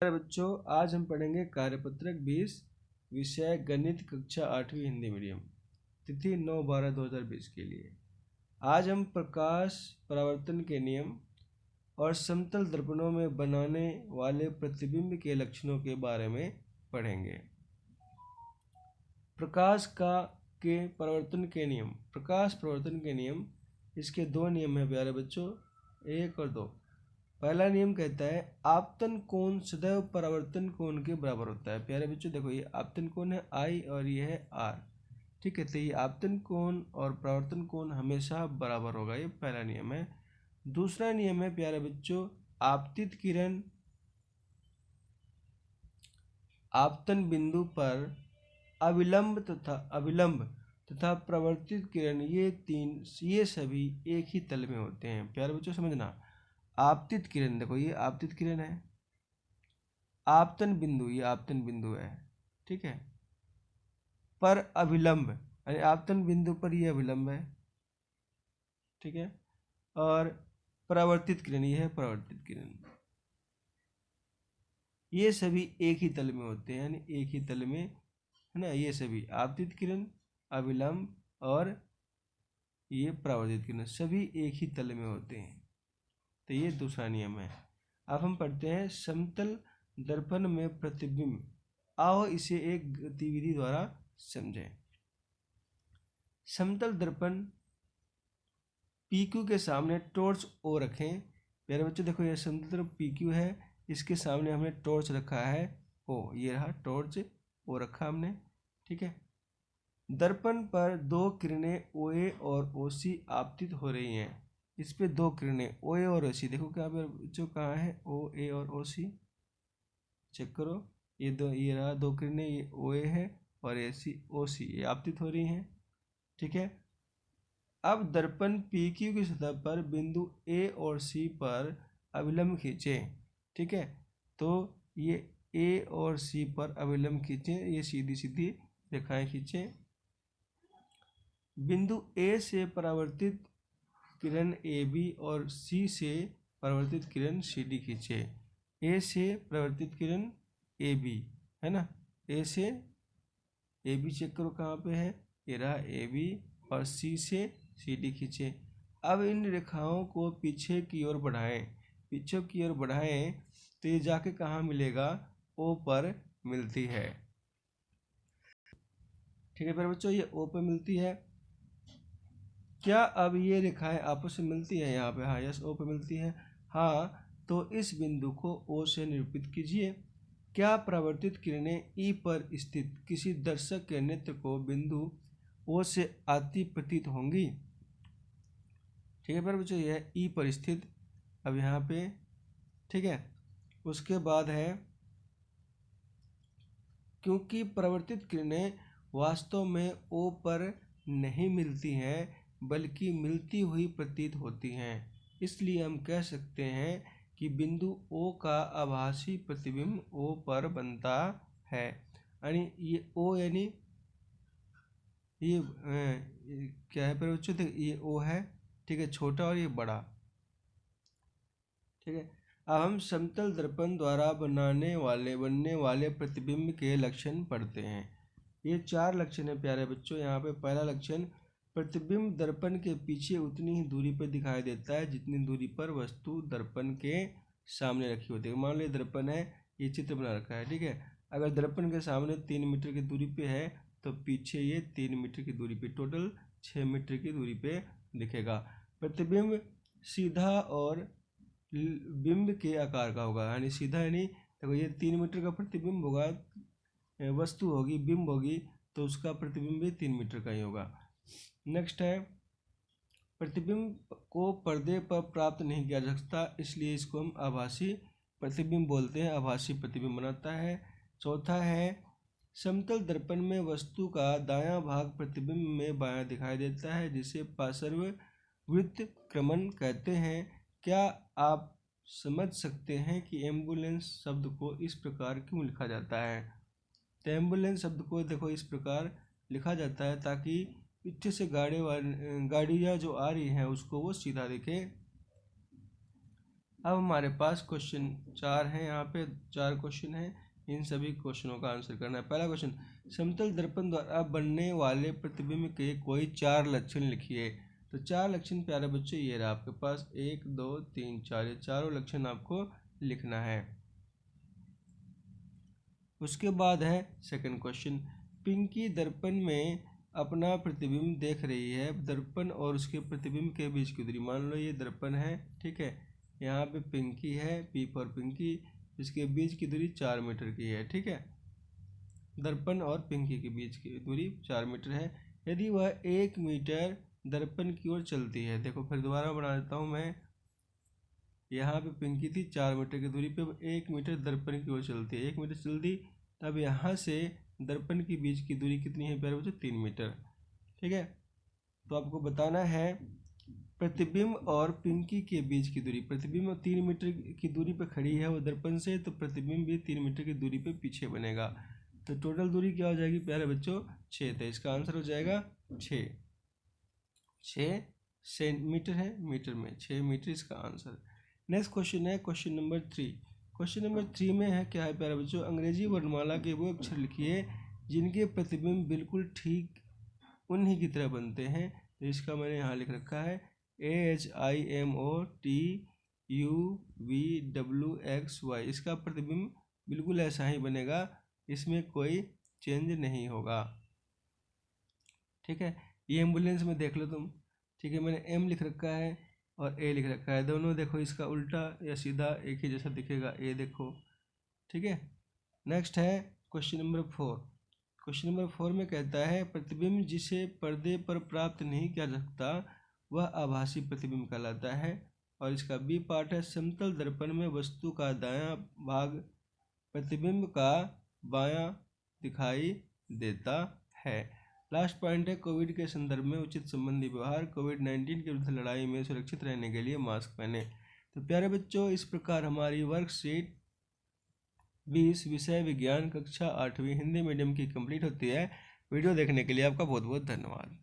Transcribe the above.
बच्चों, आज हम पढ़ेंगे कार्यपत्रक 20 विषय गणित कक्षा 8वीं हिंदी मीडियम, तिथि 9/12/2020 के लिए। आज हम प्रकाश परावर्तन के नियम और समतल दर्पणों में बनाने वाले प्रतिबिंब के लक्षणों के बारे में पढ़ेंगे। प्रकाश के परावर्तन के नियम। प्रकाश परावर्तन के नियम, इसके दो नियम हैं प्यारे बच्चों, 1 और 2। पहला नियम कहता है आपतन कोण सदैव परावर्तन कोण के बराबर होता है। प्यारे बच्चों देखो, ये आपतन कोण है I और ये है R, ठीक है। तो ये आपतन कोण और परावर्तन कोण हमेशा बराबर होगा, ये पहला नियम है। दूसरा नियम है प्यारे बच्चों, आपतित किरण आपतन बिंदु पर अविलंब तथा प्रवर्तित किरण, ये सभी एक ही तल में होते हैं। प्यारे बच्चों समझना, आपतित किरण देखो, ये आपतित किरण है, आपतन बिंदु ये आपतन बिंदु है, ठीक है। पर अभिलंब यानी आपतन बिंदु पर ये अभिलंब है, ठीक है। और परावर्तित किरण ये है परावर्तित किरण, ये सभी एक ही तल में होते हैं, यानी एक ही तल में है ना। ये सभी आपतित किरण, अभिलंब और ये परावर्तित किरण सभी एक ही तल में होते हैं। तो ये दूसरा नियम है। अब हम पढ़ते हैं समतल दर्पण में प्रतिबिंब। आओ इसे एक गतिविधि द्वारा समझें। समतल दर्पण PQ के सामने टॉर्च O रखें। प्यारे बच्चों देखो, यह समतल दर्पण PQ है, इसके सामने हमने टॉर्च रखा है O, ये रहा टॉर्च O रखा हमने, ठीक है। दर्पण पर दो किरणें OA और OC आपतित हो रही हैं। इस पे दो किरणें OA और OC, देखो क्या बच्चों कहाँ है OA और OC, चेक करो। ये रहा दो किरणें, ये OA है और OC ये आपतित हो रही हैं, ठीक है। अब दर्पण PQ की सतह पर बिंदु A और C पर अभिलंब खींचें, ठीक है। तो ये A और C पर अभिलंब खींचें, ये सीधी सीधी रेखाएं खींचें। बिंदु A से परावर्तित किरण AB और C से परावर्तित किरण CD खींचे। A से परावर्तित किरण AB है ना, A से AB चेक करो कहाँ पे है, ये रहा AB, और C से CD खींचे। अब इन रेखाओं को पीछे की ओर बढ़ाएं, तो ये जाके कहाँ मिलेगा, O पर मिलती है, ठीक है प्यारे बच्चों, ये O पर मिलती है। क्या अब ये रेखाएं आपस में मिलती है यहाँ पे, हाँ यस O पे मिलती है, हाँ। तो इस बिंदु को O से निरूपित कीजिए। क्या परावर्तित किरणें E पर स्थित किसी दर्शक के नेत्र को बिंदु O से आती प्रतीत होंगी, ठीक है प्यारे बच्चों, यह है E पर स्थित, अब यहाँ पे, ठीक है। उसके बाद है क्योंकि परावर्तित किरणें वास्तव में O पर नहीं मिलती हैं बल्कि मिलती हुई प्रतीत होती हैं, इसलिए हम कह सकते हैं कि बिंदु O का आभासी प्रतिबिंब O पर बनता है। यानी ये O यानी ये क्या है पर बच्चों, ये O है, ठीक है, छोटा और ये बड़ा, ठीक है। अब हम समतल दर्पण द्वारा बनने वाले प्रतिबिंब के लक्षण पढ़ते हैं। ये 4 लक्षण है प्यारे बच्चों। यहाँ पे पहला लक्षण, प्रतिबिंब दर्पण के पीछे उतनी ही दूरी पर दिखाई देता है जितनी दूरी पर वस्तु दर्पण के सामने रखी होती है। मान लो दर्पण है, ये चित्र बना रखा है, ठीक है। अगर दर्पण के सामने 3 मीटर की दूरी पे है तो पीछे ये 3 मीटर की दूरी पे, टोटल 6 मीटर की दूरी पे दिखेगा। प्रतिबिंब सीधा और बिंब के आकार का होगा, यानी सीधा, यानी देखो ये 3 मीटर का प्रतिबिंब होगा, वस्तु होगी, बिंब होगी, तो उसका प्रतिबिंब भी 3 मीटर का ही होगा। नेक्स्ट है, प्रतिबिंब को पर्दे पर प्राप्त नहीं किया जा सकता, इसलिए इसको हम आभासी प्रतिबिंब बोलते हैं, आभासी प्रतिबिंब बनाता है। चौथा है, समतल दर्पण में वस्तु का दायां भाग प्रतिबिंब में बायां दिखाई देता है, जिसे पार्श्ववृत्त क्रमण कहते हैं। क्या आप समझ सकते हैं कि एम्बुलेंस शब्द को इस प्रकार क्यों लिखा जाता है। तो एम्बुलेंस शब्द को देखो इस प्रकार लिखा जाता है ताकि पीछे से गाड़ियाँ जो आ रही हैं उसको वो सीधा दिखे। अब हमारे पास क्वेश्चन 4 हैं, यहाँ पे 4 क्वेश्चन हैं, इन सभी क्वेश्चनों का आंसर करना है। पहला क्वेश्चन, समतल दर्पण द्वारा बनने वाले प्रतिबिंब के कोई 4 लक्षण लिखिए। तो 4 लक्षण प्यारे बच्चों ये रहा आपके पास, 1 2 3 4, ये चारों लक्षण आपको लिखना है। उसके बाद है सेकंड क्वेश्चन, पिंकी दर्पण में अपना प्रतिबिंब देख रही है, दर्पण और उसके प्रतिबिंब के बीच की दूरी, मान लो ये दर्पण है, ठीक है, यहाँ पे पिंकी है, पी फॉर पिंकी, इसके बीच की दूरी 4 मीटर की है, ठीक है, दर्पण और पिंकी के बीच की दूरी 4 मीटर है। यदि वह 1 मीटर दर्पण की ओर चलती है, देखो फिर दोबारा बना देता हूँ मैं, यहाँ पे पिंकी थी 4 मीटर की दूरी पे, 1 मीटर दर्पण की ओर चलती है, 1 मीटर चल दी, तब यहाँ से दर्पण के बीच की दूरी कितनी है प्यारे बच्चों, 3 मीटर, ठीक है। तो आपको बताना है प्रतिबिंब और पिंकी के बीच की दूरी, प्रतिबिंब 3 मीटर की दूरी पे खड़ी है वो दर्पण से, तो प्रतिबिंब भी 3 मीटर की दूरी पे पीछे बनेगा। तो टोटल दूरी क्या हो जाएगी प्यारे बच्चों, 6, तो इसका आंसर हो जाएगा 6 सेंटीमीटर है, मीटर में 6 मीटर इसका आंसर। नेक्स्ट क्वेश्चन है क्वेश्चन नंबर 3। क्वेश्चन नंबर 3 में है क्या है प्यारे बच्चों, अंग्रेजी वर्णमाला के वो अक्षर लिखिए जिनके प्रतिबिंब बिल्कुल ठीक उन्हीं की तरह बनते हैं। तो इसका मैंने यहाँ लिख रखा है AHIMOTUVWXY, इसका प्रतिबिंब बिल्कुल ऐसा ही बनेगा, इसमें कोई चेंज नहीं होगा, ठीक है। ये एम्बुलेंस में देख लो तुम, ठीक है, मैंने M लिख रखा है और A लिख रखा है, दोनों देखो इसका उल्टा या सीधा एक ही जैसा दिखेगा, A देखो, ठीक है। नेक्स्ट है क्वेश्चन नंबर 4। क्वेश्चन नंबर 4 में कहता है प्रतिबिंब जिसे पर्दे पर प्राप्त नहीं किया जा सकता वह आभासी प्रतिबिंब कहलाता है। और इसका बी पार्ट है, समतल दर्पण में वस्तु का दायां भाग प्रतिबिंब का बायां दिखाई देता है। लास्ट पॉइंट है, कोविड के संदर्भ में उचित संबंधी व्यवहार, कोविड-19 के विरुद्ध लड़ाई में सुरक्षित रहने के लिए मास्क पहने। तो प्यारे बच्चों, इस प्रकार हमारी वर्कशीट 20 विषय विज्ञान कक्षा 8वीं हिंदी मीडियम की कंप्लीट होती है। वीडियो देखने के लिए आपका बहुत बहुत धन्यवाद।